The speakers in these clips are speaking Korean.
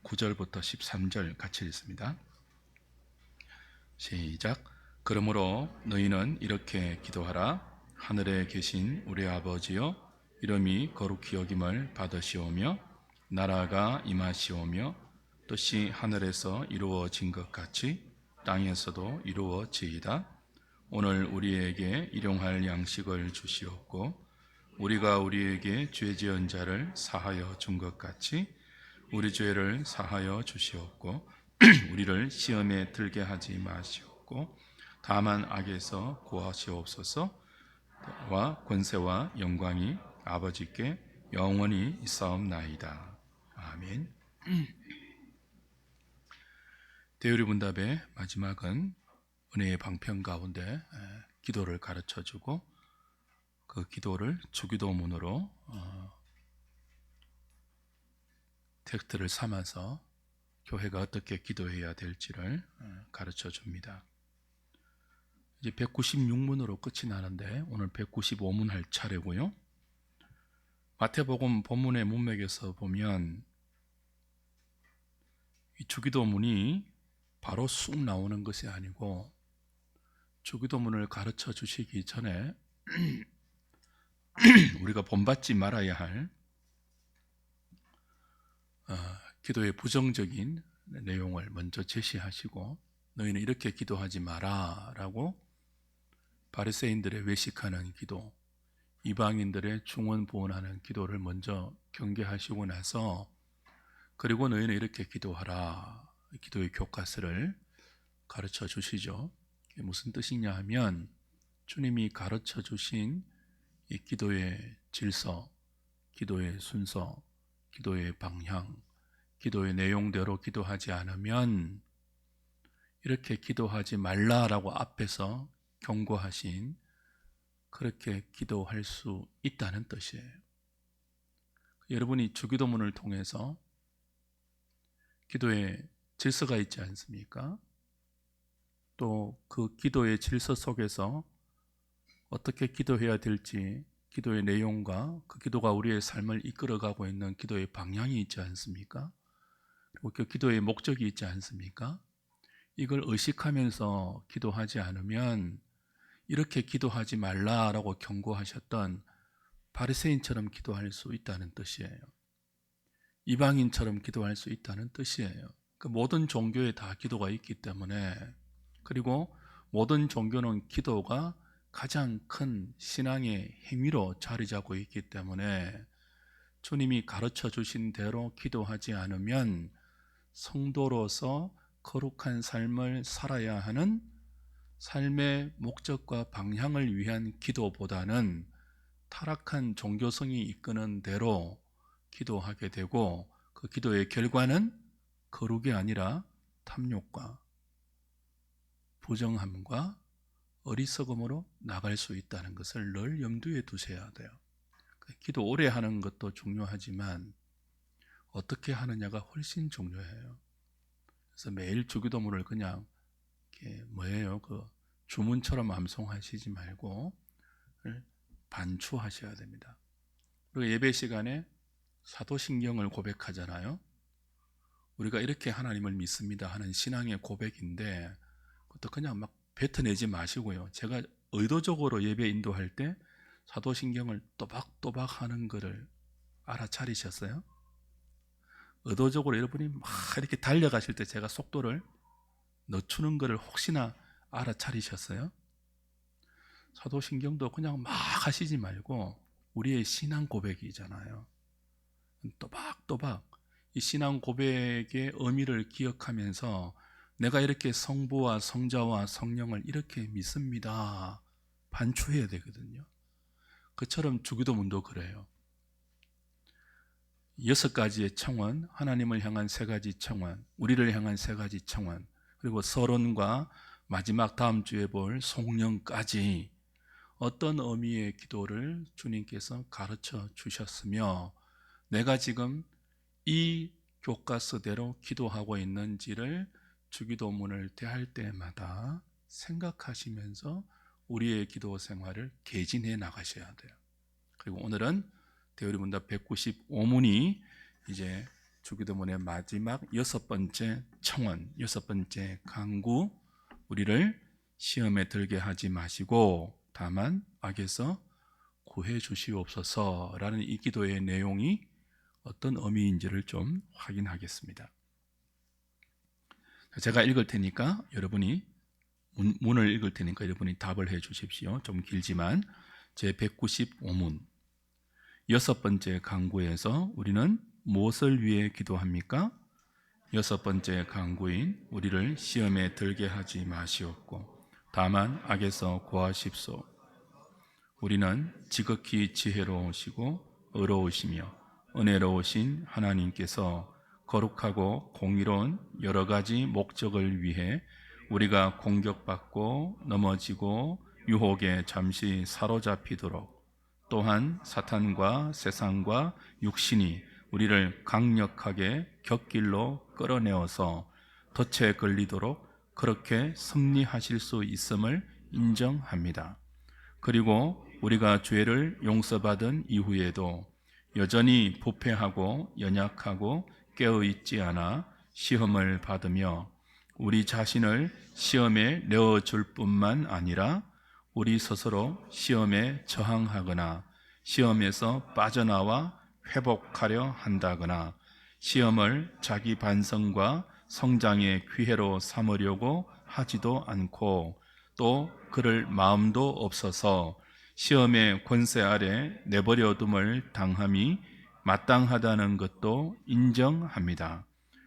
9절부터 13절 같이 읽습니다. 시작. 그러므로 너희는 이렇게 기도하라. 하늘에 계신 우리 아버지여, 이름이 거룩히 여김을 받으시오며 나라가 임하시오며 뜻이 하늘에서 이루어진 것 같이 땅에서도 이루어지이다. 오늘 우리에게 일용할 양식을 주시옵고 우리가 우리에게 죄 지은 자를 사하여 준 것 같이 우리 죄를 사하여 주시옵고 우리를 시험에 들게 하지 마시옵고 다만 악에서 구하시옵소서와 권세와 영광이 아버지께 영원히 있사옵나이다. 아멘. 대요리분답의 마지막은 은혜의 방편 가운데 기도를 가르쳐주고 그 기도를 주기도문으로 텍스트를 삼아서 교회가 어떻게 기도해야 될지를 가르쳐 줍니다. 이제 196문으로 끝이 나는데 오늘 195문 할 차례고요. 마태복음 본문의 문맥에서 보면 이 주기도문이 바로 쑥 나오는 것이 아니고 주기도문을 가르쳐 주시기 전에 우리가 본받지 말아야 할 기도의 부정적인 내용을 먼저 제시하시고 너희는 이렇게 기도하지 마라 라고 바리새인들의 외식하는 기도, 이방인들의 중언부언하는 기도를 먼저 경계하시고 나서 그리고 너희는 이렇게 기도하라, 기도의 교과서를 가르쳐 주시죠. 이게 무슨 뜻이냐 하면 주님이 가르쳐 주신 이 기도의 질서, 기도의 순서, 기도의 방향, 기도의 내용대로 기도하지 않으면 이렇게 기도하지 말라라고 앞에서 경고하신 그렇게 기도할 수 있다는 뜻이에요. 여러분이 주기도문을 통해서 기도의 질서가 있지 않습니까? 또 그 기도의 질서 속에서 어떻게 기도해야 될지 기도의 내용과 그 기도가 우리의 삶을 이끌어가고 있는 기도의 방향이 있지 않습니까? 그리고 그 기도의 목적이 있지 않습니까? 이걸 의식하면서 기도하지 않으면 이렇게 기도하지 말라라고 경고하셨던 바리새인처럼 기도할 수 있다는 뜻이에요. 이방인처럼 기도할 수 있다는 뜻이에요. 그 모든 종교에 다 기도가 있기 때문에, 그리고 모든 종교는 기도가 가장 큰 신앙의 행위로 자리 잡고 있기 때문에 주님이 가르쳐 주신 대로 기도하지 않으면 성도로서 거룩한 삶을 살아야 하는 삶의 목적과 방향을 위한 기도보다는 타락한 종교성이 이끄는 대로 기도하게 되고 그 기도의 결과는 거룩이 아니라 탐욕과 부정함과 어리석음으로 나갈 수 있다는 것을 늘 염두에 두셔야 돼요. 기도 오래 하는 것도 중요하지만 어떻게 하느냐가 훨씬 중요해요. 그래서 매일 주기도문을 그냥 그 주문처럼 암송하시지 말고 반추하셔야 됩니다. 그리고 예배 시간에 사도신경을 고백하잖아요. 우리가 이렇게 하나님을 믿습니다 하는 신앙의 고백인데 그것도 그냥 막 뱉어내지 마시고요. 제가 의도적으로 예배 인도할 때 사도신경을 또박또박 하는 것을 알아차리셨어요? 의도적으로 여러분이 막 이렇게 달려가실 때 제가 속도를 늦추는 것을 혹시나 알아차리셨어요? 사도신경도 그냥 막 하시지 말고 우리의 신앙 고백이잖아요. 또박또박 이 신앙 고백의 의미를 기억하면서 내가 이렇게 성부와 성자와 성령을 이렇게 믿습니다 반추해야 되거든요. 그처럼 주기도문도 그래요. 6가지의 청원, 하나님을 향한 3가지 청원, 우리를 향한 3가지 청원, 그리고 서론과 마지막 다음 주에 볼 송령까지 어떤 의미의 기도를 주님께서 가르쳐 주셨으며 내가 지금 이 교과서대로 기도하고 있는지를 주기도문을 대할 때마다 생각하시면서 우리의 기도 생활을 개진해 나가셔야 돼요. 그리고 오늘은 대요리문답 195문이 이제 주기도문의 마지막 6번째 청원, 6번째 강구, 우리를 시험에 들게 하지 마시고 다만 악에서 구해 주시옵소서라는 이 기도의 내용이 어떤 의미인지를 좀 확인하겠습니다. 제가 읽을 테니까 여러분이 문을 읽을 테니까 여러분이 답을 해 주십시오. 좀 길지만 제 195문 6번째 강구에서 우리는 무엇을 위해 기도합니까? 6번째 강구인 우리를 시험에 들게 하지 마시옵고 다만 악에서 구하십소. 우리는 지극히 지혜로우시고 의로우시며 은혜로우신 하나님께서 거룩하고 공의로운 여러 가지 목적을 위해 우리가 공격받고 넘어지고 유혹에 잠시 사로잡히도록 또한 사탄과 세상과 육신이 우리를 강력하게 곁길로 끌어내어서 덫에 걸리도록 그렇게 섭리하실 수 있음을 인정합니다. 그리고 우리가 죄를 용서받은 이후에도 여전히 부패하고 연약하고 깨어있지 않아 시험을 받으며 우리 자신을 시험에 내어줄 뿐만 아니라 우리 스스로 시험에 저항하거나 시험에서 빠져나와 회복하려 한다거나 시험을 자기 반성과 성장의 기회로 삼으려고 하지도 않고 또 그럴 마음도 없어서 시험의 권세 아래 내버려둠을 당함이 마땅하다는 것도 인정합니다.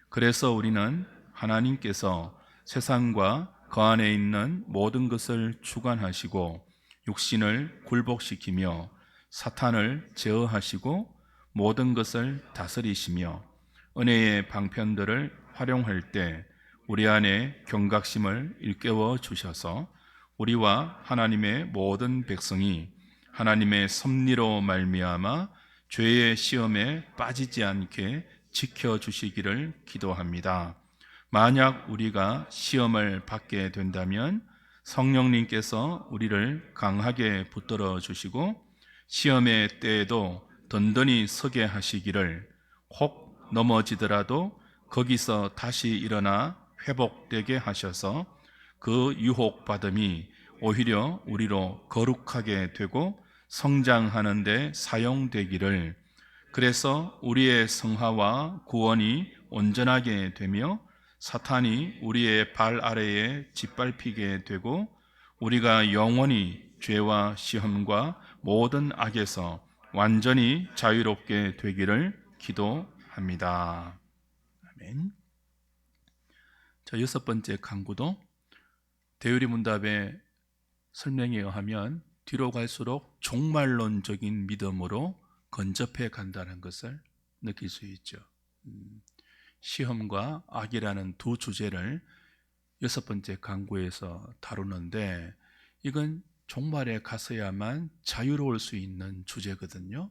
그래서 우리는 하나님께서 세상과 그 안에 있는 모든 것을 주관하시고 육신을 굴복시키며 사탄을 제어하시고 모든 것을 다스리시며 은혜의 방편들을 활용할 때 우리 안에 경각심을 일깨워 주셔서 우리와 하나님의 모든 백성이 하나님의 섭리로 말미암아 죄의 시험에 빠지지 않게 지켜주시기를 기도합니다. 만약 우리가 시험을 받게 된다면 성령님께서 우리를 강하게 붙들어 주시고 시험의 때에도 든든히 서게 하시기를 혹 넘어지더라도 거기서 다시 일어나 회복되게 하셔서 그 유혹받음이 오히려 우리로 거룩하게 되고 성장하는 데 사용되기를 그래서 우리의 성화와 구원이 온전하게 되며 사탄이 우리의 발 아래에 짓밟히게 되고 우리가 영원히 죄와 시험과 모든 악에서 완전히 자유롭게 되기를 기도합니다. 아멘. 자, 6번째 강구도 대유리 문답의 설명에 의하면 뒤로 갈수록 종말론적인 믿음으로 건접해 간다는 것을 느낄 수 있죠. 시험과 악이라는 두 주제를 6번째 강구에서 다루는데 이건 종말에 가서야만 자유로울 수 있는 주제거든요.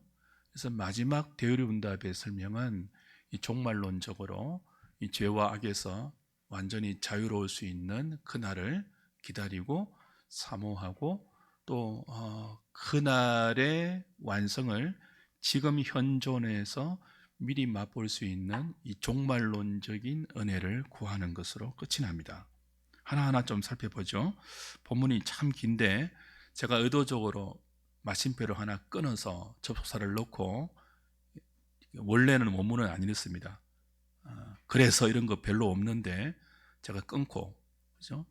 그래서 마지막 대유리 문답의 설명은 이 종말론적으로 이 죄와 악에서 완전히 자유로울 수 있는 그날을 기다리고 사모하고 또 그날의 완성을 지금 현존에서 미리 맛볼 수 있는 이 종말론적인 은혜를 구하는 것으로 끝이 납니다. 하나하나 좀 살펴보죠. 본문이 참 긴데 제가 의도적으로 마침표를 하나 끊어서 접속사를 넣고 원래는 원문은 안 읽습니다. 그래서 이런 거 별로 없는데 제가 끊고 그죠?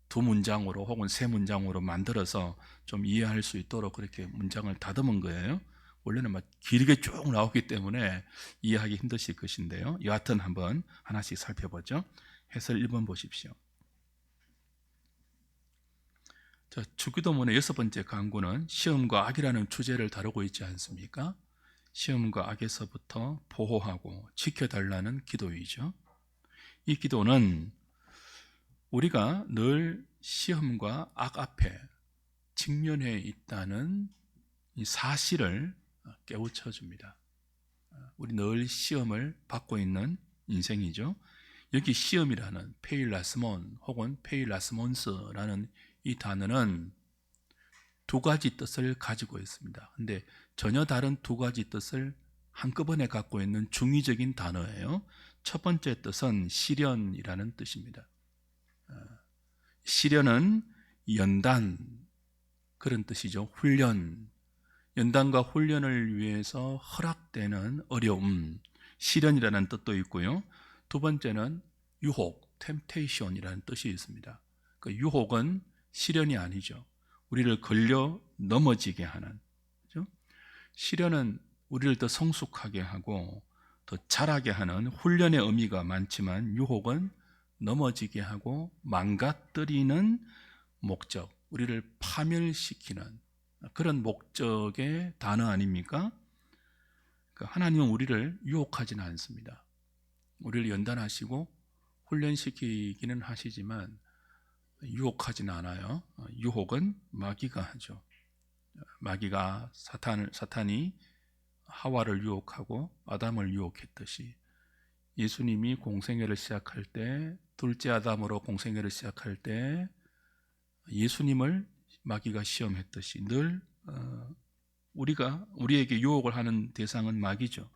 두 문장으로 혹은 세 문장으로 만들어서 좀 이해할 수 있도록 그렇게 문장을 다듬은 거예요. 원래는 막 길게 쭉 나오기 때문에 이해하기 힘드실 것인데요. 여하튼 한번 하나씩 살펴보죠. 해설 1번 보십시오. 자, 주기도문의 6번째 강구는 시험과 악이라는 주제를 다루고 있지 않습니까? 시험과 악에서부터 보호하고 지켜달라는 기도이죠. 이 기도는 우리가 늘 시험과 악 앞에 직면해 있다는 이 사실을 깨우쳐 줍니다. 우리 늘 시험을 받고 있는 인생이죠. 여기 시험이라는 페일라스몬 혹은 페일라스몬스라는 이 단어는 두 가지 뜻을 가지고 있습니다. 근데 전혀 다른 두 가지 뜻을 한꺼번에 갖고 있는 중의적인 단어예요. 첫 번째 뜻은 시련이라는 뜻입니다. 시련은 연단, 그런 뜻이죠. 훈련, 연단과 훈련을 위해서 허락되는 어려움, 시련이라는 뜻도 있고요. 두 번째는 유혹, temptation이라는 뜻이 있습니다. 그 유혹은 시련이 아니죠. 우리를 걸려 넘어지게 하는, 그렇죠? 시련은 우리를 더 성숙하게 하고 더 자라게 하는 훈련의 의미가 많지만, 유혹은 넘어지게 하고 망가뜨리는 목적, 우리를 파멸시키는 그런 목적의 단어 아닙니까? 하나님은 우리를 유혹하지는 않습니다. 우리를 연단하시고 훈련시키기는 하시지만 유혹하지는 않아요. 유혹은 마귀가 하죠. 마귀가 사탄이 하와를 유혹하고 아담을 유혹했듯이, 예수님이 공생애를 시작할 때, 둘째 아담으로 공생애를 시작할 때 예수님을 마귀가 시험했듯이 늘 우리에게 유혹을 하는 대상은 마귀죠.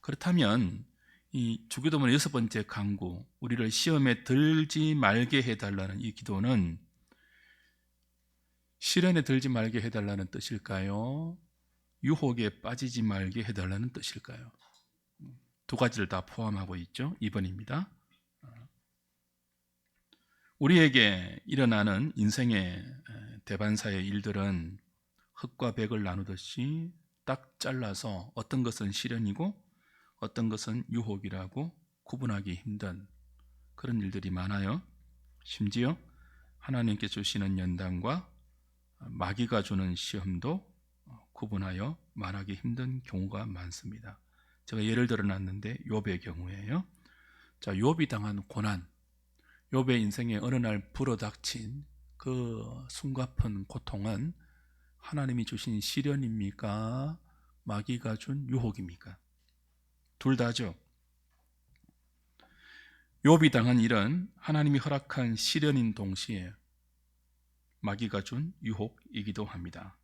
그렇다면 이 주기도문의 6번째 강구, 우리를 시험에 들지 말게 해달라는 이 기도는 시련에 들지 말게 해달라는 뜻일까요? 유혹에 빠지지 말게 해달라는 뜻일까요? 두 가지를 다 포함하고 있죠. 2번입니다. 우리에게 일어나는 인생의 대반사의 일들은 흙과 백을 나누듯이 딱 잘라서 어떤 것은 시련이고 어떤 것은 유혹이라고 구분하기 힘든 그런 일들이 많아요. 심지어 하나님께 주시는 연단과 마귀가 주는 시험도 구분하여 말하기 힘든 경우가 많습니다. 제가 예를 들어놨는데 욥의 경우에요. 자, 욥이 당한 고난, 욥의 인생에 어느 날 불어닥친 그 숨가쁜 고통은 하나님이 주신 시련입니까? 마귀가 준 유혹입니까? 둘 다죠. 욥이 당한 일은 하나님이 허락한 시련인 동시에 마귀가 준 유혹이기도 합니다.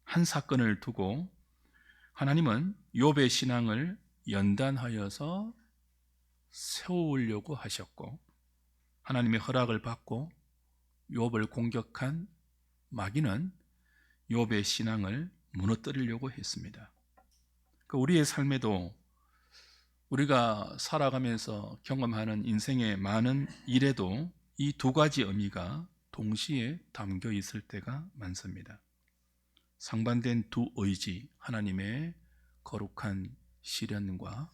한 사건을 두고 하나님은 욥의 신앙을 연단하여서 세우려고 하셨고, 하나님의 허락을 받고 욥을 공격한 마귀는 욥의 신앙을 무너뜨리려고 했습니다. 우리의 삶에도 우리가 살아가면서 경험하는 인생의 많은 일에도 이 두 가지 의미가 동시에 담겨 있을 때가 많습니다. 상반된 두 의지, 하나님의 거룩한 시련과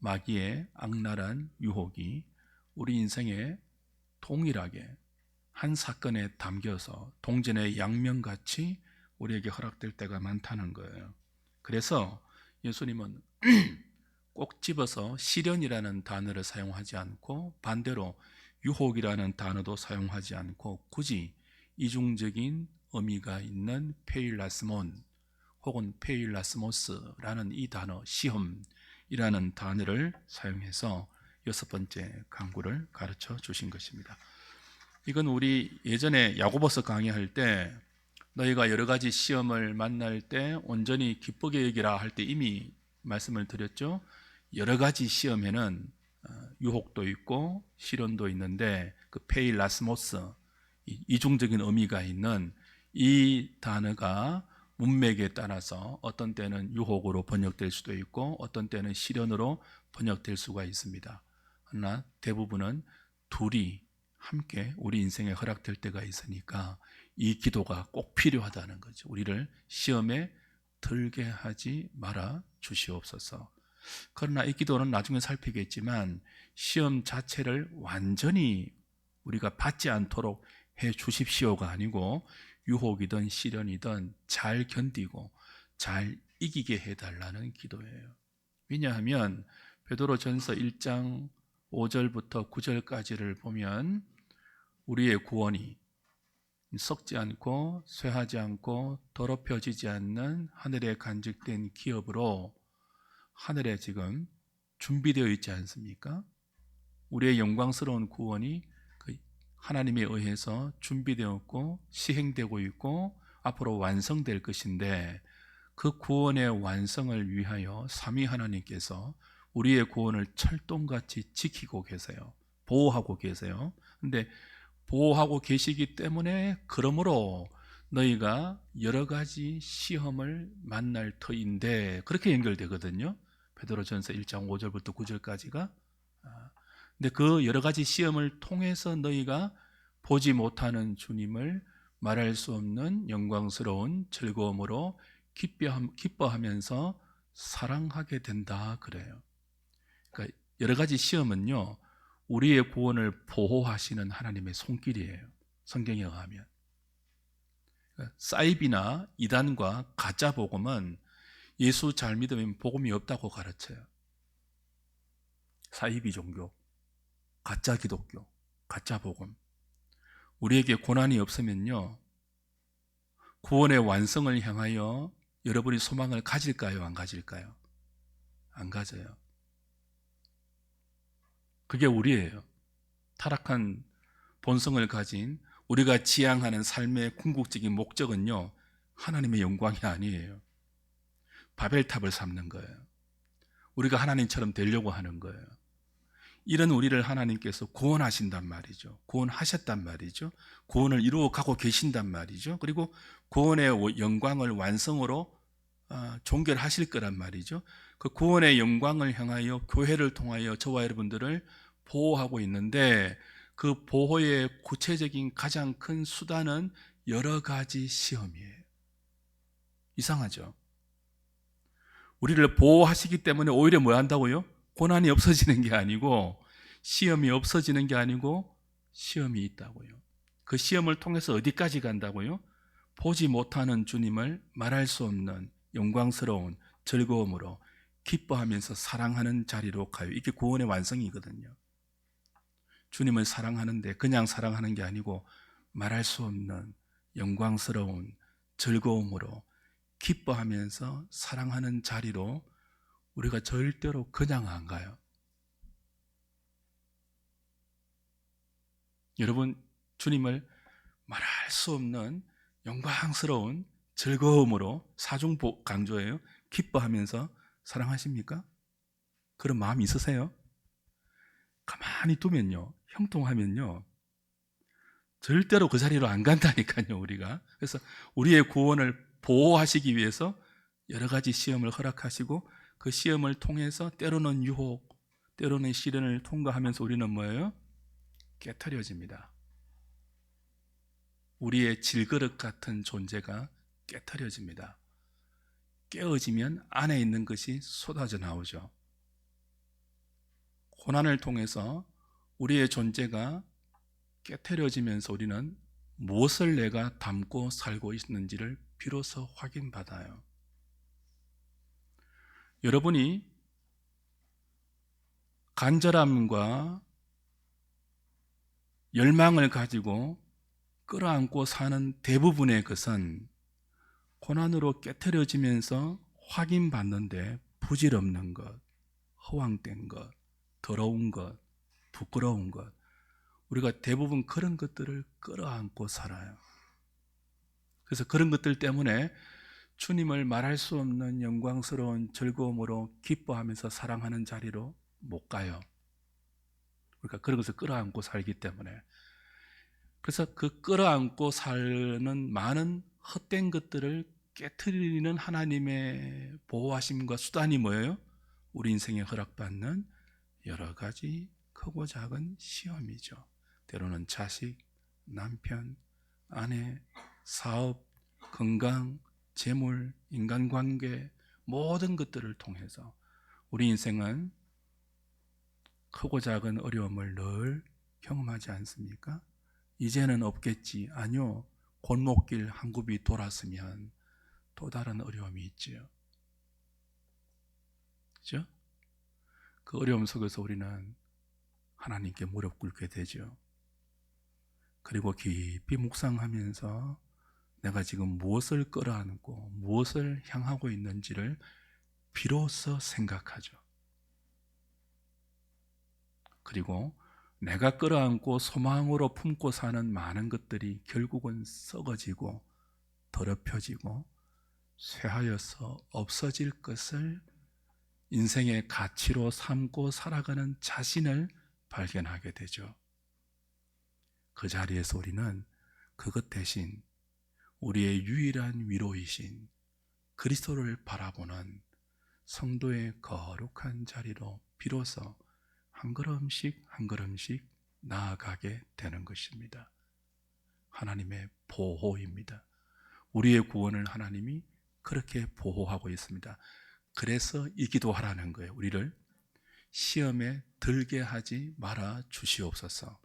마귀의 악랄한 유혹이 우리 인생에 동일하게 한 사건에 담겨서 동전의 양면같이 우리에게 허락될 때가 많다는 거예요. 그래서 예수님은 꼭 집어서 시련이라는 단어를 사용하지 않고 반대로 유혹이라는 단어도 사용하지 않고 굳이 이중적인 의미가 있는 페일라스몬 혹은 페일라스모스라는 이 단어, 시험이라는 단어를 사용해서 6번째 강구를 가르쳐 주신 것입니다. 이건 우리 예전에 야고보서 강의할 때 너희가 여러 가지 시험을 만날 때 온전히 기쁘게 여기라 할 때 이미 말씀을 드렸죠. 여러 가지 시험에는 유혹도 있고 시련도 있는데 그 페일라스모스, 이중적인 의미가 있는 이 단어가 문맥에 따라서 어떤 때는 유혹으로 번역될 수도 있고 어떤 때는 시련으로 번역될 수가 있습니다. 그러나 대부분은 둘이 함께 우리 인생에 허락될 때가 있으니까 이 기도가 꼭 필요하다는 거죠. 우리를 시험에 들게 하지 말아 주시옵소서. 그러나 이 기도는 나중에 살피겠지만 시험 자체를 완전히 우리가 받지 않도록 해 주십시오가 아니고 유혹이든 시련이든 잘 견디고 잘 이기게 해달라는 기도예요. 왜냐하면 베드로전서 1장 5절부터 9절까지를 보면 우리의 구원이 썩지 않고 쇠하지 않고 더럽혀지지 않는 하늘에 간직된 기업으로 하늘에 지금 준비되어 있지 않습니까? 우리의 영광스러운 구원이 하나님에 의해서 준비되었고 시행되고 있고 앞으로 완성될 것인데 그 구원의 완성을 위하여 삼위 하나님께서 우리의 구원을 철동같이 지키고 계세요. 보호하고 계세요. 근데 보호하고 계시기 때문에 그러므로 너희가 여러 가지 시험을 만날 터인데, 그렇게 연결되거든요. 베드로전서 1장 5절부터 9절까지가. 근데 그 여러 가지 시험을 통해서 너희가 보지 못하는 주님을 말할 수 없는 영광스러운 즐거움으로 기뻐하면서 사랑하게 된다 그래요. 그러니까 여러 가지 시험은요, 우리의 구원을 보호하시는 하나님의 손길이에요. 성경에 의하면. 사이비나 이단과 가짜 복음은 예수 잘 믿으면 복음이 없다고 가르쳐요. 사이비 종교, 가짜 기독교, 가짜 복음. 우리에게 고난이 없으면요, 구원의 완성을 향하여 여러분이 소망을 가질까요? 안 가질까요? 안 가져요. 그게 우리예요. 타락한 본성을 가진 우리가 지향하는 삶의 궁극적인 목적은요, 하나님의 영광이 아니에요. 바벨탑을 삼는 거예요. 우리가 하나님처럼 되려고 하는 거예요. 이런 우리를 하나님께서 구원하신단 말이죠. 구원하셨단 말이죠. 구원을 이루어 가고 계신단 말이죠. 그리고 구원의 영광을 완성으로 종결하실 거란 말이죠. 그 구원의 영광을 향하여 교회를 통하여 저와 여러분들을 보호하고 있는데, 그 보호의 구체적인 가장 큰 수단은 여러 가지 시험이에요. 이상하죠? 우리를 보호하시기 때문에 오히려 뭐 한다고요? 고난이 없어지는 게 아니고, 시험이 없어지는 게 아니고 시험이 있다고요. 그 시험을 통해서 어디까지 간다고요? 보지 못하는 주님을 말할 수 없는 영광스러운 즐거움으로 기뻐하면서 사랑하는 자리로 가요. 이게 구원의 완성이거든요. 주님을 사랑하는데 그냥 사랑하는 게 아니고 말할 수 없는 영광스러운 즐거움으로 기뻐하면서 사랑하는 자리로 우리가 절대로 그냥 안 가요. 여러분, 주님을 말할 수 없는 영광스러운 즐거움으로, 사중복 강조해요, 기뻐하면서 사랑하십니까? 그런 마음이 있으세요? 가만히 두면요, 형통하면요, 절대로 그 자리로 안 간다니까요, 우리가. 그래서 우리의 구원을 보호하시기 위해서 여러 가지 시험을 허락하시고, 그 시험을 통해서 때로는 유혹, 때로는 시련을 통과하면서 우리는 뭐예요? 깨트려집니다. 우리의 질그릇 같은 존재가 깨트려집니다. 깨어지면 안에 있는 것이 쏟아져 나오죠. 고난을 통해서 우리의 존재가 깨트려지면서 우리는 무엇을 내가 담고 살고 있는지를 비로소 확인받아요. 여러분이 간절함과 열망을 가지고 끌어안고 사는 대부분의 것은 고난으로 깨트려지면서 확인받는데 부질없는 것, 허황된 것, 더러운 것, 부끄러운 것, 우리가 대부분 그런 것들을 끌어안고 살아요. 그래서 그런 것들 때문에 주님을 말할 수 없는 영광스러운 즐거움으로 기뻐하면서 사랑하는 자리로 못 가요. 우리가 그런 것을 끌어안고 살기 때문에. 그래서 그 끌어안고 사는 많은 헛된 것들을 깨트리는 하나님의 보호하심과 수단이 뭐예요? 우리 인생에 허락받는 여러 가지 크고 작은 시험이죠. 때로는 자식, 남편, 아내, 사업, 건강, 재물, 인간관계, 모든 것들을 통해서 우리 인생은 크고 작은 어려움을 늘 경험하지 않습니까? 이제는 없겠지. 아니요. 골목길 한 굽이 돌았으면 또 다른 어려움이 있지요. 그죠? 그 어려움 속에서 우리는 하나님께 무릎 꿇게 되죠. 그리고 깊이 묵상하면서 내가 지금 무엇을 끌어안고 무엇을 향하고 있는지를 비로소 생각하죠. 그리고 내가 끌어안고 소망으로 품고 사는 많은 것들이 결국은 썩어지고 더럽혀지고 쇠하여서 없어질 것을 인생의 가치로 삼고 살아가는 자신을 발견하게 되죠. 그 자리에서 우리는 그것 대신 우리의 유일한 위로이신 그리스도를 바라보는 성도의 거룩한 자리로 비로소 한 걸음씩 한 걸음씩 나아가게 되는 것입니다. 하나님의 보호입니다. 우리의 구원을 하나님이 그렇게 보호하고 있습니다. 그래서 이 기도하라는 거예요. 우리를 시험에 들게 하지 말아 주시옵소서.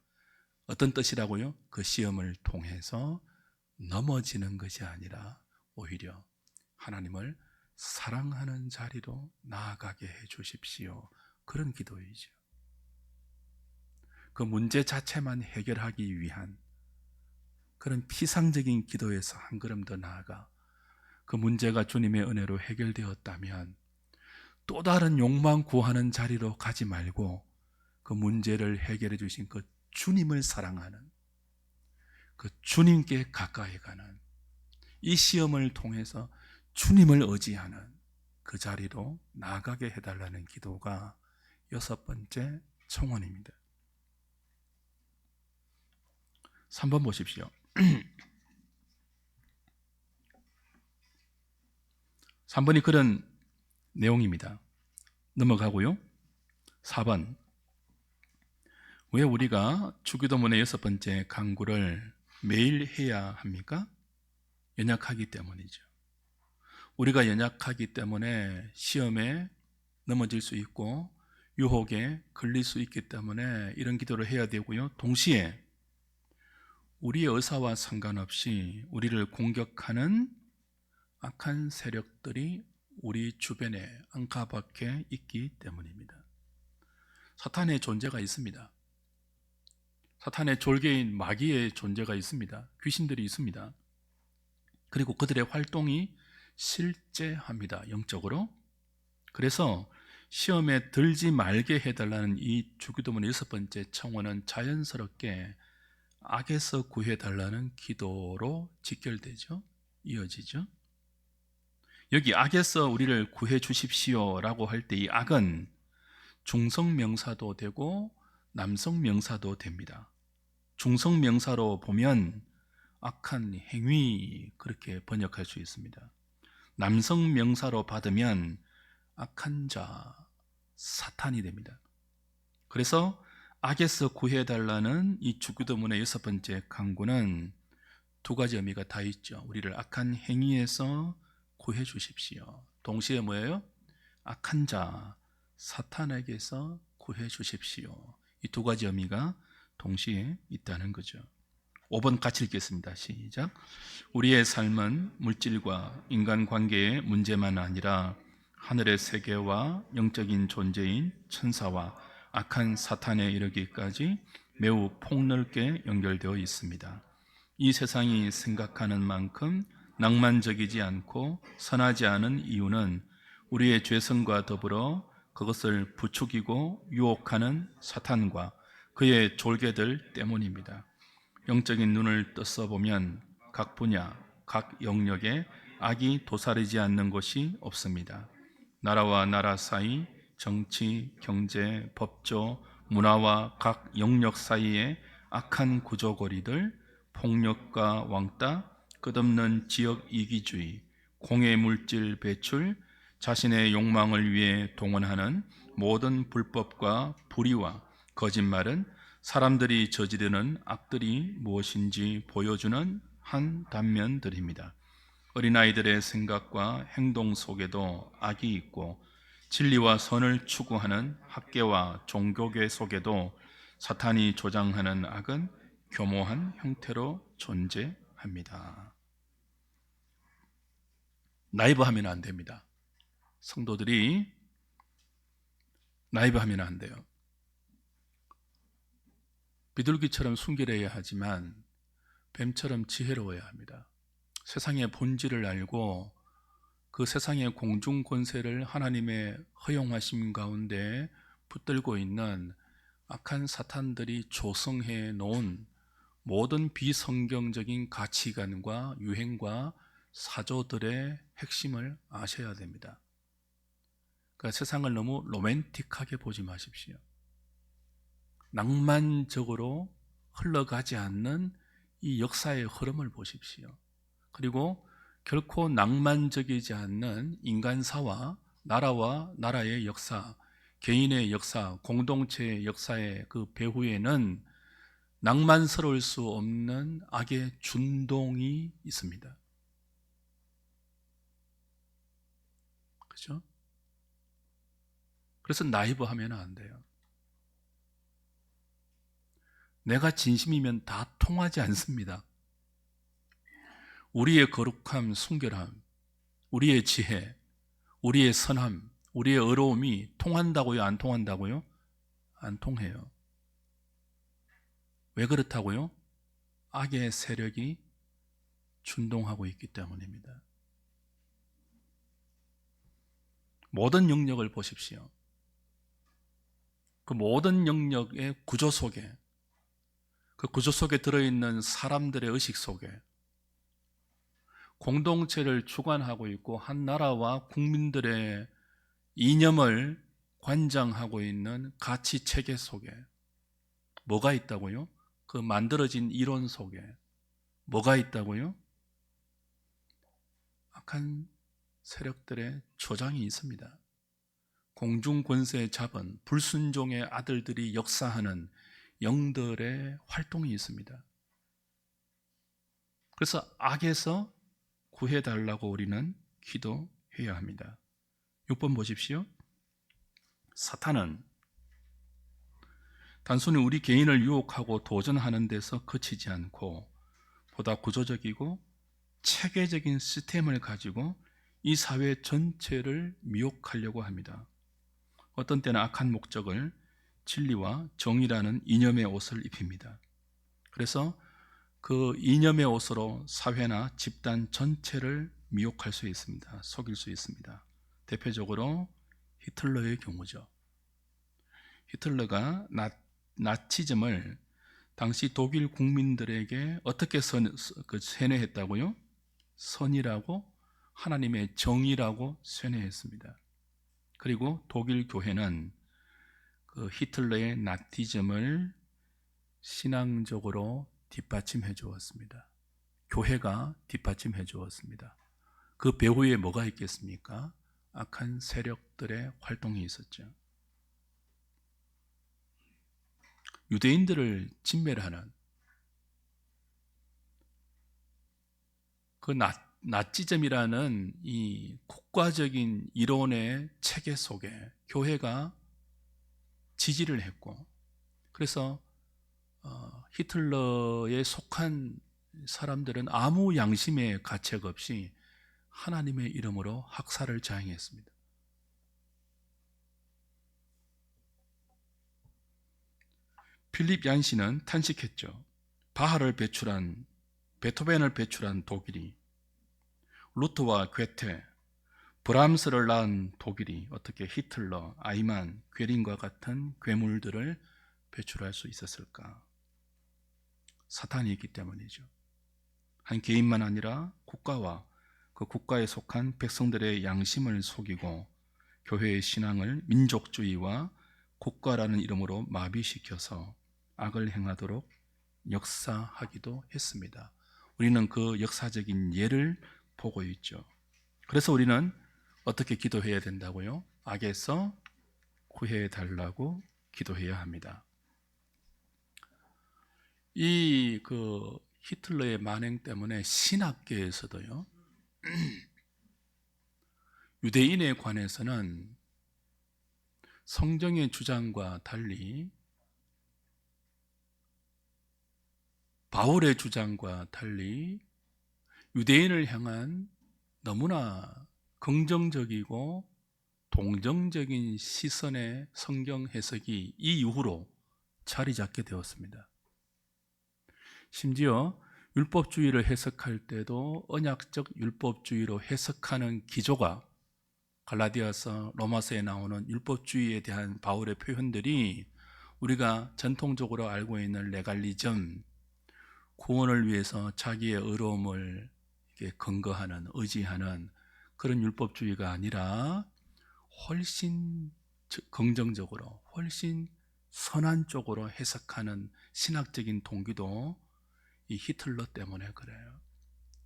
어떤 뜻이라고요? 그 시험을 통해서 넘어지는 것이 아니라 오히려 하나님을 사랑하는 자리로 나아가게 해 주십시오. 그런 기도이죠. 그 문제 자체만 해결하기 위한 그런 피상적인 기도에서 한 걸음 더 나아가 그 문제가 주님의 은혜로 해결되었다면 또 다른 욕망 구하는 자리로 가지 말고 그 문제를 해결해 주신 그 주님을 사랑하는 그 주님께 가까이 가는 이 시험을 통해서 주님을 의지하는 그 자리로 나아가게 해달라는 기도가 6번째 청원입니다. 3번 보십시오. 3번이 그런 내용입니다. 넘어가고요. 4번. 왜 우리가 주기도문의 6번째 강구를 매일 해야 합니까? 연약하기 때문이죠. 우리가 연약하기 때문에 시험에 넘어질 수 있고 유혹에 걸릴 수 있기 때문에 이런 기도를 해야 되고요. 동시에 우리의 의사와 상관없이 우리를 공격하는 악한 세력들이 우리 주변에 안가박해 있기 때문입니다. 사탄의 존재가 있습니다. 사탄의 졸개인 마귀의 존재가 있습니다. 귀신들이 있습니다. 그리고 그들의 활동이 실제합니다. 영적으로. 그래서 시험에 들지 말게 해달라는 이 주기도문의 6번째 청원은 자연스럽게 악에서 구해달라는 기도로 직결되죠. 이어지죠. 여기 악에서 우리를 구해 주십시오 라고 할 때 이 악은 중성명사도 되고 남성명사도 됩니다. 중성명사로 보면 악한 행위 그렇게 번역할 수 있습니다. 남성명사로 받으면 악한 자, 사탄이 됩니다. 그래서 악에서 구해달라는 이 주기도문의 6번째 강구는 두 가지 의미가 다 있죠. 우리를 악한 행위에서 구해 주십시오. 동시에 뭐예요? 악한 자, 사탄에게서 구해 주십시오. 이 두 가지 의미가 동시에 있다는 거죠. 5번 같이 읽겠습니다. 시작. 우리의 삶은 물질과 인간관계의 문제만 아니라 하늘의 세계와 영적인 존재인 천사와 악한 사탄에 이르기까지 매우 폭넓게 연결되어 있습니다. 이 세상이 생각하는 만큼 낭만적이지 않고 선하지 않은 이유는 우리의 죄성과 더불어 그것을 부추기고 유혹하는 사탄과 그의 졸개들 때문입니다. 영적인 눈을 떠서 보면 각 분야, 각 영역에 악이 도사리지 않는 곳이 없습니다. 나라와 나라 사이, 정치, 경제, 법조, 문화와 각 영역 사이에 악한 구조고리들, 폭력과 왕따, 끝없는 지역 이기주의, 공해 물질 배출, 자신의 욕망을 위해 동원하는 모든 불법과 불의와 거짓말은 사람들이 저지르는 악들이 무엇인지 보여주는 한 단면들입니다. 어린아이들의 생각과 행동 속에도 악이 있고 진리와 선을 추구하는 학계와 종교계 속에도 사탄이 조장하는 악은 교모한 형태로 존재합니다. 나이브하면 안 됩니다. 성도들이 나이브하면 안 돼요. 비둘기처럼 순결해야 하지만 뱀처럼 지혜로워야 합니다. 세상의 본질을 알고 그 세상의 공중 권세를 하나님의 허용하심 가운데 붙들고 있는 악한 사탄들이 조성해 놓은 모든 비성경적인 가치관과 유행과 사조들의 핵심을 아셔야 됩니다. 그러니까 세상을 너무 로맨틱하게 보지 마십시오. 낭만적으로 흘러가지 않는 이 역사의 흐름을 보십시오. 그리고 결코 낭만적이지 않는 인간사와 나라와 나라의 역사, 개인의 역사, 공동체의 역사의 그 배후에는 낭만스러울 수 없는 악의 준동이 있습니다. 그렇죠? 그래서 나이브하면 안 돼요. 내가 진심이면 다 통하지 않습니다. 우리의 거룩함, 순결함, 우리의 지혜, 우리의 선함, 우리의 의로움이 통한다고요? 안 통한다고요? 안 통해요. 왜 그렇다고요? 악의 세력이 준동하고 있기 때문입니다. 모든 영역을 보십시오. 그 모든 영역의 구조 속에, 그 구조 속에 들어있는 사람들의 의식 속에 공동체를 주관하고 있고 한 나라와 국민들의 이념을 관장하고 있는 가치 체계 속에 뭐가 있다고요? 그 만들어진 이론 속에 뭐가 있다고요? 악한 세력들의 조장이 있습니다. 공중권세 잡은 불순종의 아들들이 역사하는 영들의 활동이 있습니다. 그래서 악에서 구해달라고 우리는 기도해야 합니다. 6번 보십시오. 사탄은 단순히 우리 개인을 유혹하고 도전하는 데서 그치지 않고 보다 구조적이고 체계적인 시스템을 가지고 이 사회 전체를 미혹하려고 합니다. 어떤 때는 악한 목적을 진리와 정의라는 이념의 옷을 입힙니다. 그래서 그 이념의 옷으로 사회나 집단 전체를 미혹할 수 있습니다. 속일 수 있습니다. 대표적으로 히틀러의 경우죠. 히틀러가 나치즘을 당시 독일 국민들에게 어떻게 세뇌했다고요? 선이라고, 하나님의 정의라고 세뇌했습니다. 그리고 독일 교회는 그 히틀러의 나치즘을 신앙적으로 뒷받침해 주었습니다. 교회가 뒷받침해 주었습니다. 그 배후에 뭐가 있겠습니까? 악한 세력들의 활동이 있었죠. 유대인들을 진멸하는 그 나치즘이라는 이 국가적인 이론의 체계 속에 교회가 지지를 했고, 그래서 히틀러에 속한 사람들은 아무 양심의 가책 없이 하나님의 이름으로 학살을 자행했습니다. 필립 얀시는 탄식했죠. 바하를 배출한, 베토벤을 배출한 독일이, 루트와 괴테, 브람스를 낳은 독일이 어떻게 히틀러, 아이만, 괴린과 같은 괴물들을 배출할 수 있었을까? 사탄이 있기 때문이죠. 한 개인만 아니라 국가와 그 국가에 속한 백성들의 양심을 속이고 교회의 신앙을 민족주의와 국가라는 이름으로 마비시켜서 악을 행하도록 역사하기도 했습니다. 우리는 그 역사적인 예를 보고 있죠. 그래서 우리는 어떻게 기도해야 된다고요? 악에서 구해 달라고 기도해야 합니다. 이 히틀러의 만행 때문에 신학계에서도요, 유대인에 관해서는 성경의 주장과 달리, 바울의 주장과 달리 유대인을 향한 너무나 긍정적이고 동정적인 시선의 성경 해석이 이 이후로 자리 잡게 되었습니다. 심지어 율법주의를 해석할 때도 언약적 율법주의로 해석하는 기조가 갈라디아서, 로마서에 나오는 율법주의에 대한 바울의 표현들이 우리가 전통적으로 알고 있는 레갈리즘, 구원을 위해서 자기의 의로움을 근거하는, 의지하는 그런 율법주의가 아니라 훨씬 긍정적으로, 훨씬 선한 쪽으로 해석하는 신학적인 동기도 이 히틀러 때문에 그래요.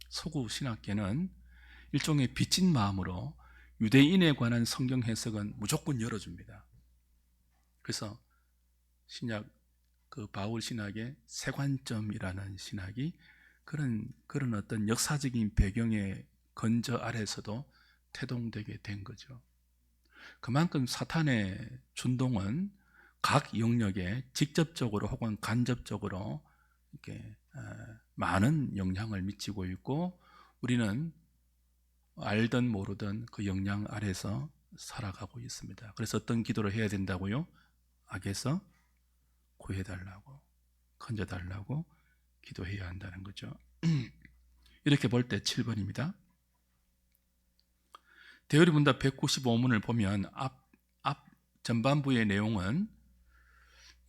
서구 신학계는 일종의 빚진 마음으로 유대인에 관한 성경 해석은 무조건 열어줍니다. 그래서 신약, 바울 신학의 세관점이라는 신학이 그런 어떤 역사적인 배경의 건저 아래서도 태동되게 된 거죠. 그만큼 사탄의 준동은 각 영역에 직접적으로 혹은 간접적으로 이렇게 많은 영향을 미치고 있고, 우리는 알든 모르든 그 영향 아래서 살아가고 있습니다. 그래서 어떤 기도를 해야 된다고요? 악에서 구해달라고, 건져달라고 기도해야 한다는 거죠. 이렇게 볼 때 7번입니다. 대의문답 195문을 보면 앞 전반부의 내용은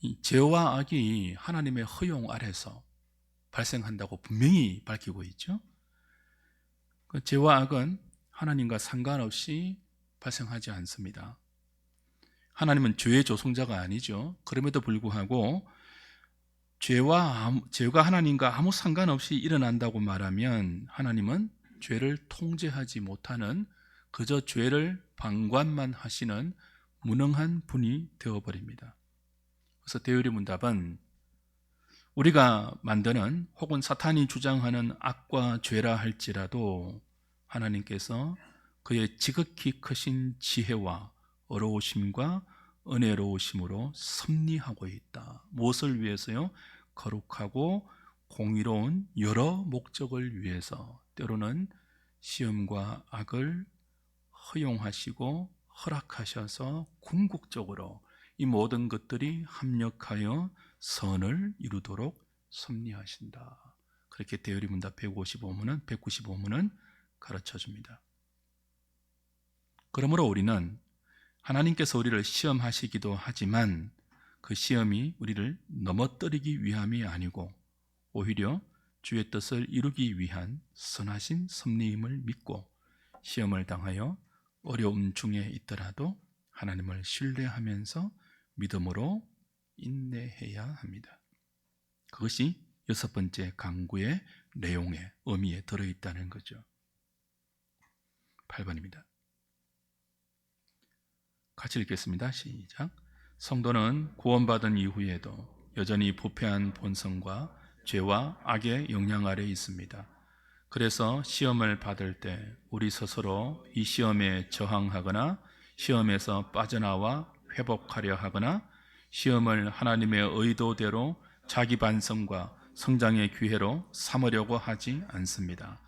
이 죄와 악이 하나님의 허용 아래서 발생한다고 분명히 밝히고 있죠. 그 죄와 악은 하나님과 상관없이 발생하지 않습니다. 하나님은 죄의 조성자가 아니죠. 그럼에도 불구하고 죄가 하나님과 아무 상관없이 일어난다고 말하면 하나님은 죄를 통제하지 못하는, 그저 죄를 방관만 하시는 무능한 분이 되어버립니다. 그래서 대의문답은 우리가 만드는 혹은 사탄이 주장하는 악과 죄라 할지라도 하나님께서 그의 지극히 크신 지혜와 어려우심과 은혜로우심으로 섭리하고 있다. 무엇을 위해서요? 거룩하고 공의로운 여러 목적을 위해서, 때로는 시험과 악을 허용하시고 허락하셔서 궁극적으로 이 모든 것들이 합력하여 선을 이루도록 섭리하신다. 그렇게 대의문답 195문은 가르쳐줍니다. 그러므로 우리는 하나님께서 우리를 시험하시기도 하지만 그 시험이 우리를 넘어뜨리기 위함이 아니고 오히려 주의 뜻을 이루기 위한 선하신 섭리임을 믿고, 시험을 당하여 어려움 중에 있더라도 하나님을 신뢰하면서 믿음으로 인내해야 합니다. 그것이 6번째 강구의 내용의 의미에 들어있다는 거죠. 8번입니다. 같이 읽겠습니다. 시작. 성도는 구원받은 이후에도 여전히 부패한 본성과 죄와 악의 영향 아래 있습니다. 그래서 시험을 받을 때 우리 스스로 이 시험에 저항하거나 시험에서 빠져나와 회복하려 하거나 시험을 하나님의 의도대로 자기 반성과 성장의 기회로 삼으려고 하지 않습니다.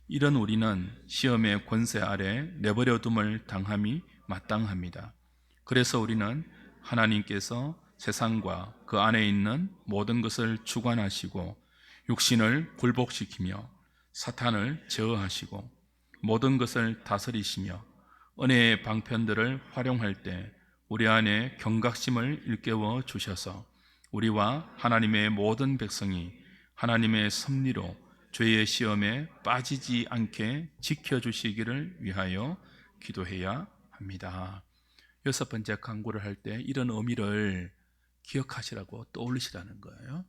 이런 우리는 시험의 권세 아래 내버려둠을 당함이 마땅합니다. 그래서 우리는 하나님께서 세상과 그 안에 있는 모든 것을 주관하시고 육신을 굴복시키며 사탄을 제어하시고 모든 것을 다스리시며 은혜의 방편들을 활용할 때 우리 안에 경각심을 일깨워 주셔서 우리와 하나님의 모든 백성이 하나님의 섭리로 죄의 시험에 빠지지 않게 지켜주시기를 위하여 기도해야 합니다. 6번째 강구를 할 때 이런 의미를 기억하시라고 떠올리시라는 거예요.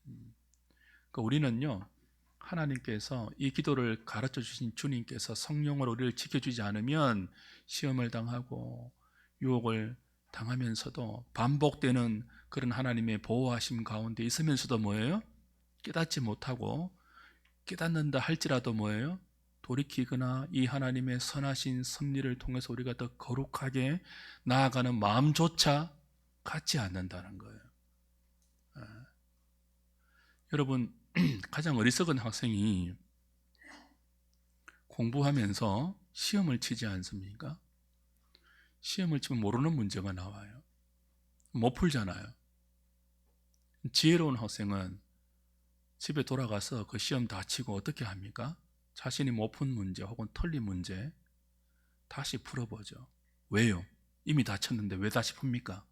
그러니까 우리는요, 하나님께서 이 기도를 가르쳐 주신 주님께서 성령으로 우리를 지켜주지 않으면 시험을 당하고 유혹을 당하면서도 반복되는 그런 하나님의 보호하심 가운데 있으면서도 뭐예요? 깨닫지 못하고, 깨닫는다 할지라도 뭐예요? 돌이키거나 이 하나님의 선하신 섭리를 통해서 우리가 더 거룩하게 나아가는 마음조차 갖지 않는다는 거예요. 여러분, 가장 어리석은 학생이 공부하면서 시험을 치지 않습니까? 시험을 치면 모르는 문제가 나와요. 못 풀잖아요. 지혜로운 학생은 집에 돌아가서 그 시험 다 치고 어떻게 합니까? 자신이 못 푼 문제 혹은 틀린 문제 다시 풀어보죠. 왜요? 이미 다 쳤는데 왜 다시 풉니까?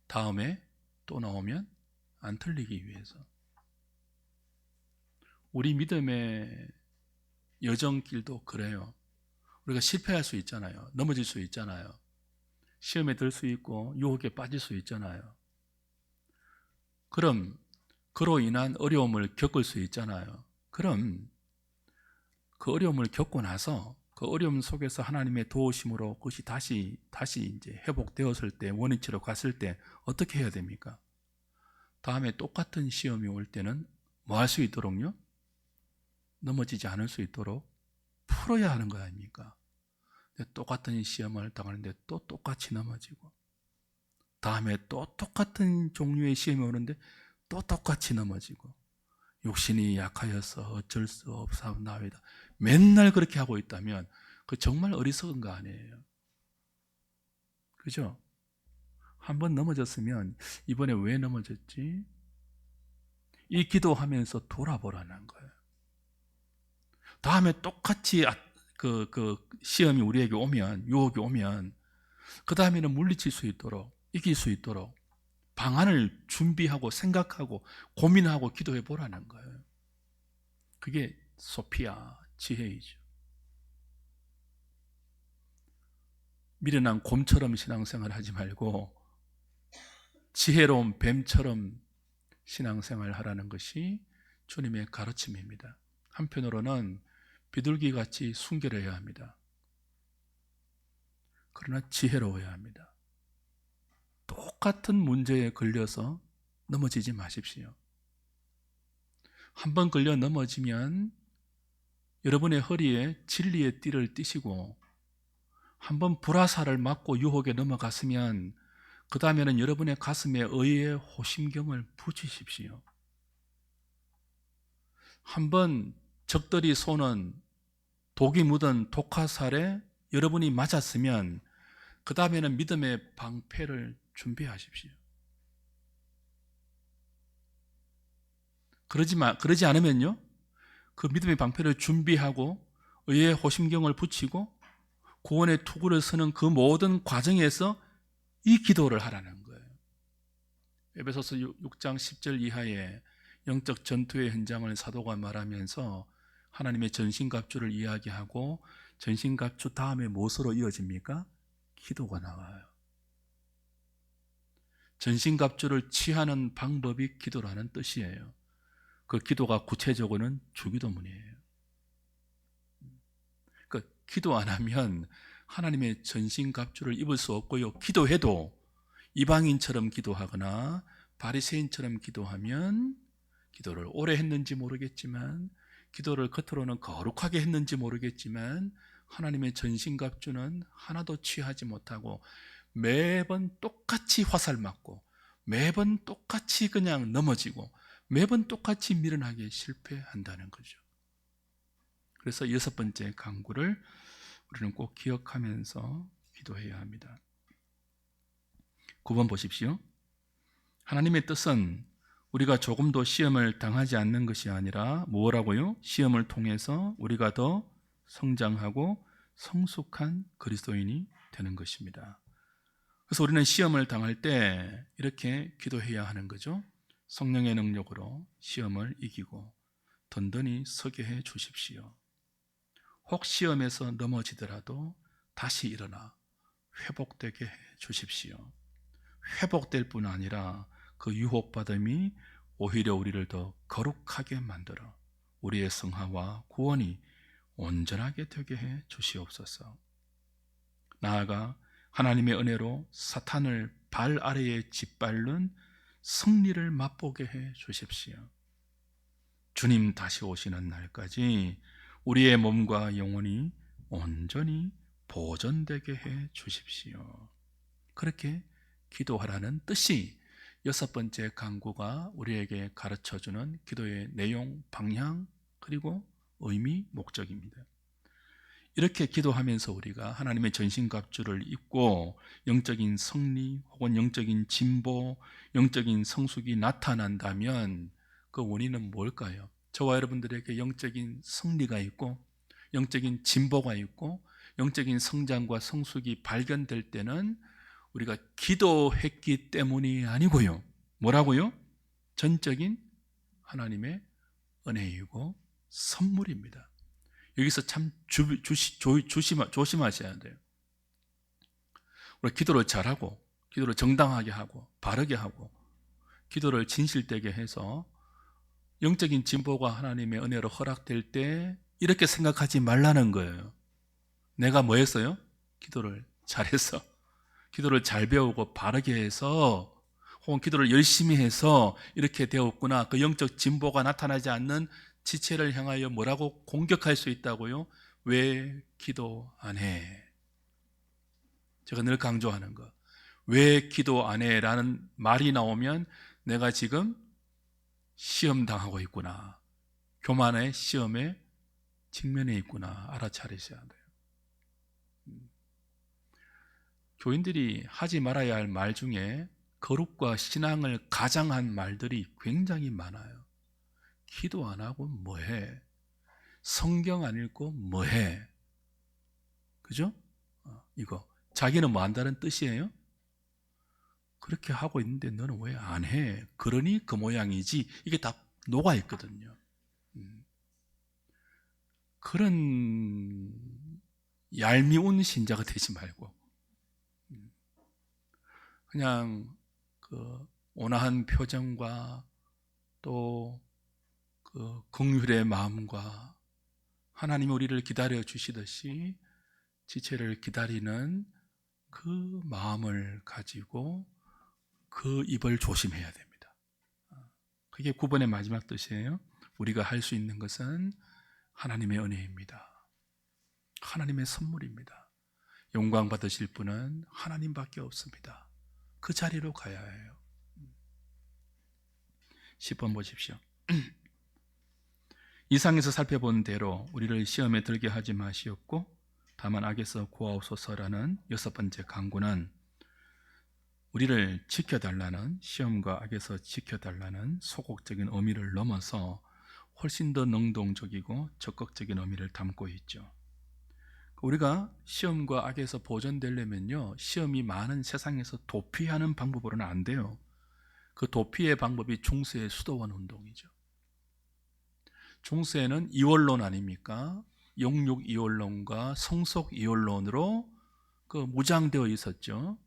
다음에 또 나오면 안 틀리기 위해서. 우리 믿음의 여정길도 그래요. 우리가 실패할 수 있잖아요. 넘어질 수 있잖아요. 시험에 들 수 있고 유혹에 빠질 수 있잖아요. 그럼 그로 인한 어려움을 겪을 수 있잖아요. 그럼 그 어려움을 겪고 나서 그 어려움 속에서 하나님의 도우심으로 그것이 다시 이제 회복되었을 때, 원위치로 갔을 때 어떻게 해야 됩니까? 다음에 똑같은 시험이 올 때는 뭐 할 수 있도록요? 넘어지지 않을 수 있도록 풀어야 하는 거 아닙니까? 똑같은 시험을 당하는데 또 똑같이 넘어지고, 다음에 또 똑같은 종류의 시험이 오는데 또 똑같이 넘어지고, 육신이 약하여서 어쩔 수 없사옵나이다. 맨날 그렇게 하고 있다면 그 정말 어리석은 거 아니에요. 그죠? 한번 넘어졌으면 이번에 왜 넘어졌지? 이 기도하면서 돌아보라는 거예요. 다음에 똑같이 그 시험이 우리에게 오면, 유혹이 오면 그 다음에는 물리칠 수 있도록, 이길 수 있도록 방안을 준비하고 생각하고 고민하고 기도해 보라는 거예요. 그게 소피아 지혜이죠. 미련한 곰처럼 신앙생활 하지 말고 지혜로운 뱀처럼 신앙생활 하라는 것이 주님의 가르침입니다. 한편으로는 비둘기같이 순결해야 합니다. 그러나 지혜로워야 합니다. 똑같은 문제에 걸려서 넘어지지 마십시오. 한번 걸려 넘어지면 여러분의 허리에 진리의 띠를 띠시고, 한번 불화살을 맞고 유혹에 넘어갔으면 그 다음에는 여러분의 가슴에 의의 호심경을 붙이십시오. 한번 적들이 쏘는 독이 묻은 독화살에 여러분이 맞았으면 그 다음에는 믿음의 방패를 준비하십시오. 그러지 않으면요, 그 믿음의 방패를 준비하고 의의 호심경을 붙이고 구원의 투구를 서는 그 모든 과정에서 이 기도를 하라는 거예요. 에베소서 6장 10절 이하의 영적 전투의 현장을 사도가 말하면서 하나님의 전신갑주를 이야기하고, 전신갑주 다음에 무엇으로 이어집니까? 기도가 나와요. 전신갑주를 취하는 방법이 기도라는 뜻이에요. 그 기도가 구체적으로는 주기도문이에요. 그러니까 기도 안 하면 하나님의 전신갑주를 입을 수 없고요, 기도해도 이방인처럼 기도하거나 바리새인처럼 기도하면, 기도를 오래 했는지 모르겠지만, 기도를 겉으로는 거룩하게 했는지 모르겠지만, 하나님의 전신갑주는 하나도 취하지 못하고 매번 똑같이 화살 맞고 매번 똑같이 그냥 넘어지고 매번 똑같이 미련하게 실패한다는 거죠. 그래서 6번째 강구를 우리는 꼭 기억하면서 기도해야 합니다. 9번 보십시오. 하나님의 뜻은 우리가 조금도 시험을 당하지 않는 것이 아니라 뭐라고요? 시험을 통해서 우리가 더 성장하고 성숙한 그리스도인이 되는 것입니다. 그래서 우리는 시험을 당할 때 이렇게 기도해야 하는 거죠. 성령의 능력으로 시험을 이기고 든든히 서게 해 주십시오. 혹 시험에서 넘어지더라도 다시 일어나 회복되게 해 주십시오. 회복될 뿐 아니라 그 유혹받음이 오히려 우리를 더 거룩하게 만들어 우리의 성화와 구원이 온전하게 되게 해 주시옵소서. 나아가 하나님의 은혜로 사탄을 발 아래에 짓밟는 승리를 맛보게 해 주십시오. 주님 다시 오시는 날까지 우리의 몸과 영혼이 온전히 보존되게 해 주십시오. 그렇게 기도하라는 뜻이 6번째 강구가 우리에게 가르쳐주는 기도의 내용, 방향, 그리고 의미, 목적입니다. 이렇게 기도하면서 우리가 하나님의 전신갑주를 입고 영적인 승리 혹은 영적인 진보, 영적인 성숙이 나타난다면 그 원인은 뭘까요? 저와 여러분들에게 영적인 승리가 있고 영적인 진보가 있고 영적인 성장과 성숙이 발견될 때는 우리가 기도했기 때문이 아니고요. 뭐라고요? 전적인 하나님의 은혜이고 선물입니다. 여기서 참 조심하셔야 돼요. 우리 기도를 잘하고, 기도를 정당하게 하고, 바르게 하고, 기도를 진실되게 해서 영적인 진보가 하나님의 은혜로 허락될 때 이렇게 생각하지 말라는 거예요. 내가 뭐 했어요? 기도를 잘해서, 기도를 잘 배우고 바르게 해서, 혹은 기도를 열심히 해서 이렇게 되었구나. 그 영적 진보가 나타나지 않는 지체를 향하여 뭐라고 공격할 수 있다고요? 왜 기도 안 해? 제가 늘 강조하는 거. 왜 기도 안 해? 라는 말이 나오면 내가 지금 시험 당하고 있구나. 교만의 시험에 직면해 있구나. 알아차리셔야 돼요. 교인들이 하지 말아야 할 말 중에 거룩과 신앙을 가장한 말들이 굉장히 많아요. 기도 안 하고 뭐해? 성경 안 읽고 뭐해? 그죠? 이거 자기는 뭐 한다는 뜻이에요? 그렇게 하고 있는데 너는 왜 안 해? 그러니 그 모양이지. 이게 다 녹아 있거든요. 그런 얄미운 신자가 되지 말고 그냥 그 온화한 표정과 또 그 긍휼의 마음과 하나님이 우리를 기다려 주시듯이 지체를 기다리는 그 마음을 가지고 그 입을 조심해야 됩니다. 그게 9번의 마지막 뜻이에요. 우리가 할 수 있는 것은 하나님의 은혜입니다. 하나님의 선물입니다. 영광 받으실 분은 하나님밖에 없습니다. 그 자리로 가야 해요. 10번 보십시오. 이상에서 살펴본 대로 우리를 시험에 들게 하지 마시옵고 다만 악에서 구하옵소서라는 6번째 강구는 우리를 지켜달라는, 시험과 악에서 지켜달라는 소극적인 의미를 넘어서 훨씬 더 능동적이고 적극적인 의미를 담고 있죠. 우리가 시험과 악에서 보존되려면요, 시험이 많은 세상에서 도피하는 방법으로는 안 돼요. 그 도피의 방법이 중세의 수도원 운동이죠. 중세는 이원론 아닙니까? 영육 이원론과 성속 이원론으로 그 무장되어 있었죠.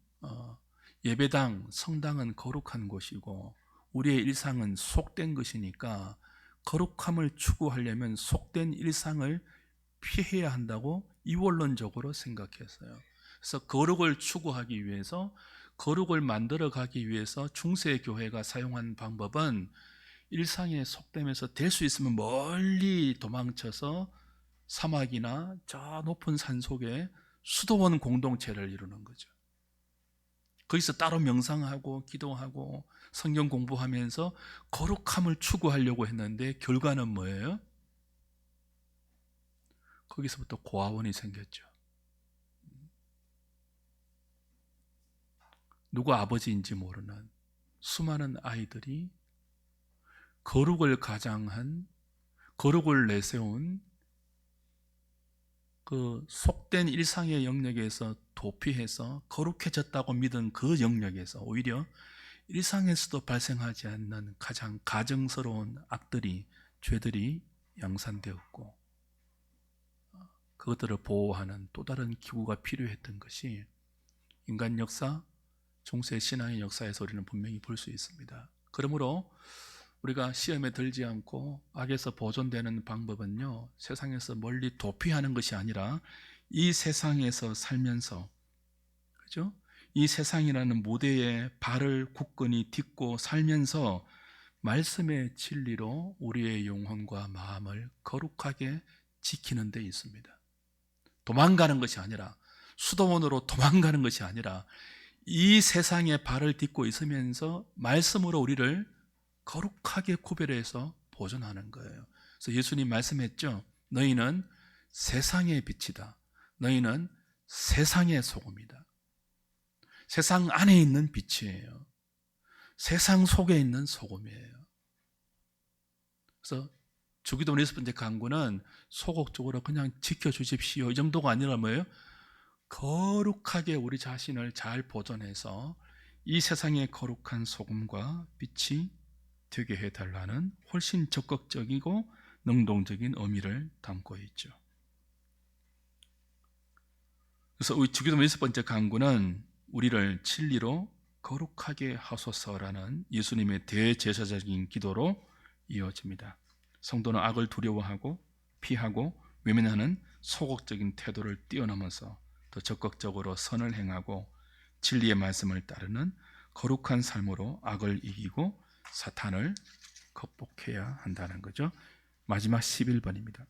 예배당, 성당은 거룩한 곳이고 우리의 일상은 속된 것이니까 거룩함을 추구하려면 속된 일상을 피해야 한다고 이원론적으로 생각했어요. 그래서 거룩을 추구하기 위해서, 거룩을 만들어 가기 위해서 중세 교회가 사용한 방법은 일상에 속되면서 될 수 있으면 멀리 도망쳐서 사막이나 저 높은 산 속에 수도원 공동체를 이루는 거죠. 거기서 따로 명상하고 기도하고 성경 공부하면서 거룩함을 추구하려고 했는데 결과는 뭐예요? 거기서부터 고아원이 생겼죠. 누구 아버지인지 모르는 수많은 아이들이 거룩을 가장한, 거룩을 내세운 그 속된 일상의 영역에서 도피해서 거룩해졌다고 믿은 그 영역에서 오히려 일상에서도 발생하지 않는 가장 가증스러운 악들이, 죄들이 양산되었고, 그것들을 보호하는 또 다른 기구가 필요했던 것이 인간 역사, 중세 신앙의 역사에서 우리는 분명히 볼 수 있습니다. 그러므로 우리가 시험에 들지 않고 악에서 보존되는 방법은요, 세상에서 멀리 도피하는 것이 아니라 이 세상에서 살면서, 그죠? 이 세상이라는 무대에 발을 굳건히 딛고 살면서 말씀의 진리로 우리의 영혼과 마음을 거룩하게 지키는 데 있습니다. 도망가는 것이 아니라, 수도원으로 도망가는 것이 아니라 이 세상에 발을 딛고 있으면서 말씀으로 우리를 거룩하게 구별해서 보존하는 거예요. 그래서 예수님 말씀했죠. 너희는 세상의 빛이다. 너희는 세상의 소금이다. 세상 안에 있는 빛이에요. 세상 속에 있는 소금이에요. 그래서 주기도 6번째 강구는 소극적으로 그냥 지켜주십시오, 이 정도가 아니라 뭐예요? 거룩하게 우리 자신을 잘 보존해서 이 세상의 거룩한 소금과 빛이 되게 해달라는 훨씬 적극적이고 능동적인 의미를 담고 있죠. 그래서 우리 주기도 여섯 번째 간구는 우리를 진리로 거룩하게 하소서라는 예수님의 대제사적인 기도로 이어집니다. 성도는 악을 두려워하고 피하고 외면하는 소극적인 태도를 뛰어넘어서 더 적극적으로 선을 행하고 진리의 말씀을 따르는 거룩한 삶으로 악을 이기고 사탄을 극복해야 한다는 거죠. 마지막 11번입니다.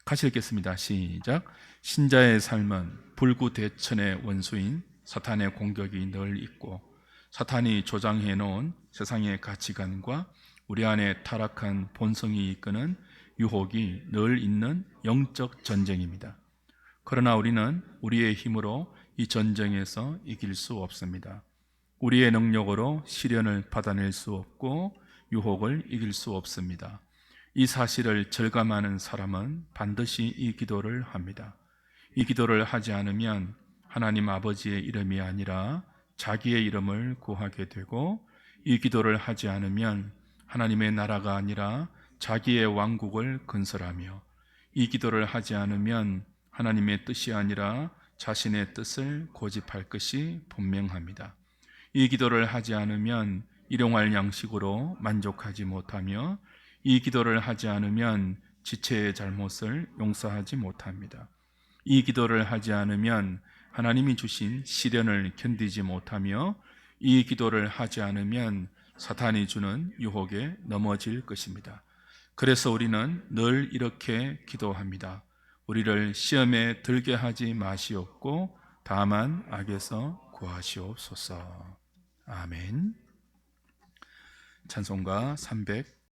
같이 읽겠습니다. 시작. 신자의 삶은 불구대천의 원수인 사탄의 공격이 늘 있고 사탄이 조장해 놓은 세상의 가치관과 우리 안에 타락한 본성이 이끄는 유혹이 늘 있는 영적 전쟁입니다. 그러나 우리는 우리의 힘으로 이 전쟁에서 이길 수 없습니다. 우리의 능력으로 시련을 받아낼 수 없고 유혹을 이길 수 없습니다. 이 사실을 절감하는 사람은 반드시 이 기도를 합니다. 이 기도를 하지 않으면 하나님 아버지의 이름이 아니라 자기의 이름을 구하게 되고, 이 기도를 하지 않으면 하나님의 나라가 아니라 자기의 왕국을 건설하며, 이 기도를 하지 않으면 하나님의 뜻이 아니라 자신의 뜻을 고집할 것이 분명합니다. 이 기도를 하지 않으면 일용할 양식으로 만족하지 못하며, 이 기도를 하지 않으면 지체의 잘못을 용서하지 못합니다. 이 기도를 하지 않으면 하나님이 주신 시련을 견디지 못하며, 이 기도를 하지 않으면 사탄이 주는 유혹에 넘어질 것입니다. 그래서 우리는 늘 이렇게 기도합니다. 우리를 시험에 들게 하지 마시옵고 다만 악에서 구하시옵소서. 아멘. 찬송가 300